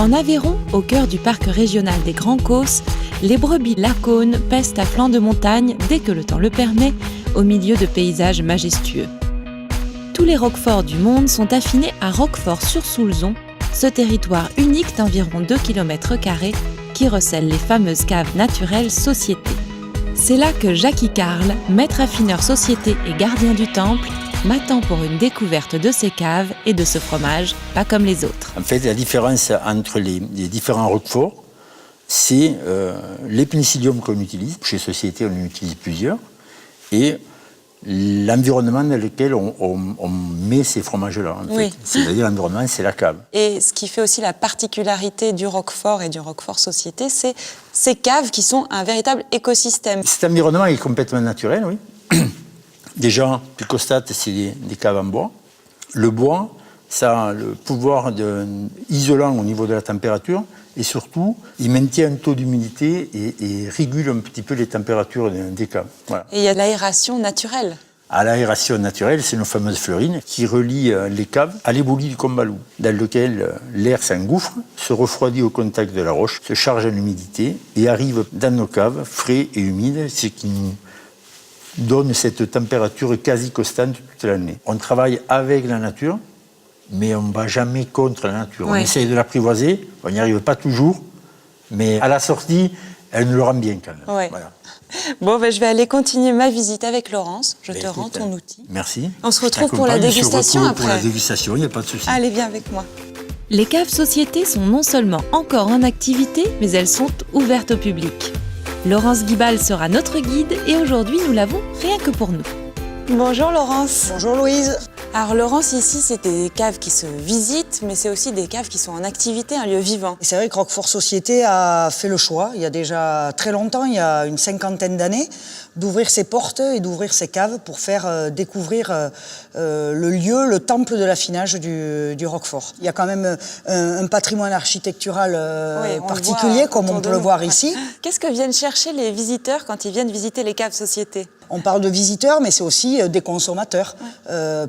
En Aveyron, au cœur du parc régional des Grands Causses, les brebis lacones pèsent à flanc de montagne, dès que le temps le permet, au milieu de paysages majestueux. Tous les roqueforts du monde sont affinés à Roquefort-sur-Soulzon, ce territoire unique d'environ 2 km² qui recèle les fameuses caves naturelles Société. C'est là que Jackie Carle, maître affineur Société et gardien du temple, m'attend pour une découverte de ces caves et de ce fromage, pas comme les autres. En fait, la différence entre les différents roqueforts, c'est les pénicilliums qu'on utilise. Chez Société, on en utilise plusieurs. Et l'environnement dans lequel on met ces fromages-là. Oui. C'est-à-dire l'environnement, c'est la cave. Et ce qui fait aussi la particularité du Roquefort et du Roquefort Société, c'est ces caves qui sont un véritable écosystème. Cet environnement est complètement naturel, oui. Déjà, tu constates, c'est des caves en bois. Le bois, ça a le pouvoir isolant au niveau de la température et surtout, il maintient un taux d'humidité et régule un petit peu les températures des caves. Voilà. Et il y a l'aération naturelle. À l'aération naturelle, c'est nos fameuses fleurines qui relient les caves à l'ébouli du Combalou, dans lequel l'air s'engouffre, se refroidit au contact de la roche, se charge en humidité et arrive dans nos caves frais et humides, ce qui nous donne cette température quasi constante toute l'année. On travaille avec la nature, mais on ne va jamais contre la nature. Ouais. On essaye de l'apprivoiser, on n'y arrive pas toujours, mais à la sortie, elle nous le rend bien quand même. Ouais. Voilà. Bon, je vais aller continuer ma visite avec Laurence. Je te rends ton outil. Merci. On se Je retrouve pour la t'accompagne, je dégustation retrouve après. Pour la dégustation, il n'y a pas de souci. Allez, viens avec moi. Les caves Société sont non seulement encore en activité, mais elles sont ouvertes au public. Laurence Guibal sera notre guide et aujourd'hui nous l'avons rien que pour nous. Bonjour Laurence. Bonjour Louise. Alors Laurence, ici c'est des caves qui se visitent, mais c'est aussi des caves qui sont en activité, un lieu vivant. Et c'est vrai que Roquefort Société a fait le choix, il y a déjà très longtemps, il y a une 50aine d'années, d'ouvrir ses portes et d'ouvrir ses caves pour faire découvrir le lieu, le temple de l'affinage du Roquefort. Il y a quand même un patrimoine architectural particulier, comme on peut le voir ici. Qu'est-ce que viennent chercher les visiteurs quand ils viennent visiter les caves Société ? On parle de visiteurs, mais c'est aussi des consommateurs,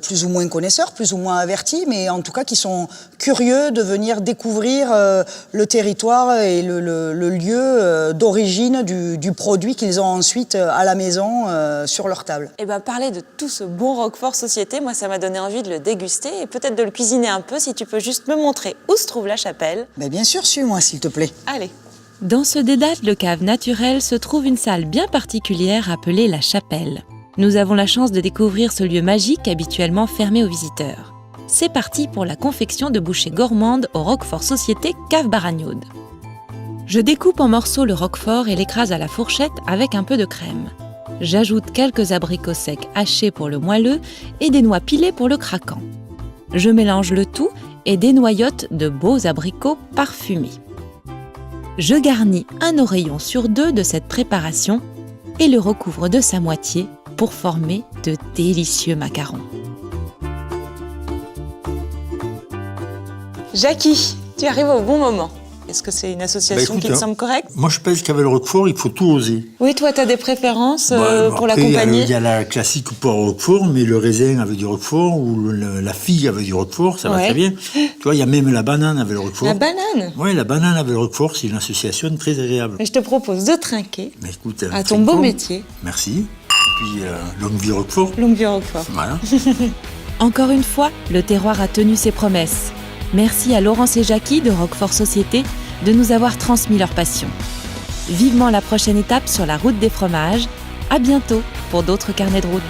plus ou moins connaisseurs, plus ou moins avertis, mais en tout cas qui sont curieux de venir découvrir le territoire et le lieu d'origine du produit qu'ils ont ensuite à la maison sur leur table. Et parler de tout ce bon Roquefort Société, moi ça m'a donné envie de le déguster et peut-être de le cuisiner un peu, si tu peux juste me montrer où se trouve la chapelle. Mais bien sûr, suis-moi s'il te plaît. Allez. Dans ce dédale de cave naturelle se trouve une salle bien particulière appelée la chapelle. Nous avons la chance de découvrir ce lieu magique habituellement fermé aux visiteurs. C'est parti pour la confection de bouchées gourmandes au Roquefort Société Cave Baragnaude. Je découpe en morceaux le roquefort et l'écrase à la fourchette avec un peu de crème. J'ajoute quelques abricots secs hachés pour le moelleux et des noix pilées pour le craquant. Je mélange le tout et dénoyote de beaux abricots parfumés. Je garnis un oreillon sur 2 de cette préparation et le recouvre de sa moitié pour former de délicieux macarons. Jackie, tu arrives au bon moment. Est-ce que c'est une association qui te semble correcte ? Moi, je pense qu'avec le roquefort, il faut tout oser. Oui, toi, tu as des préférences pour Après, l'accompagner ? il y a la classique poire au roquefort, mais le raisin avec du roquefort ou la figue avec du roquefort, ça va très bien. Tu vois, il y a même la banane avec le roquefort. La banane ? Oui, la banane avec le roquefort, c'est une association très agréable. Et je te propose de trinquer Mais écoute, à ton beau métier. Merci. Et puis, longue vie roquefort. Longue vie Roquefort. Voilà. Encore une fois, le terroir a tenu ses promesses. Merci à Laurence et Jackie de Roquefort Société de nous avoir transmis leur passion. Vivement la prochaine étape sur la route des fromages. À bientôt pour d'autres carnets de route.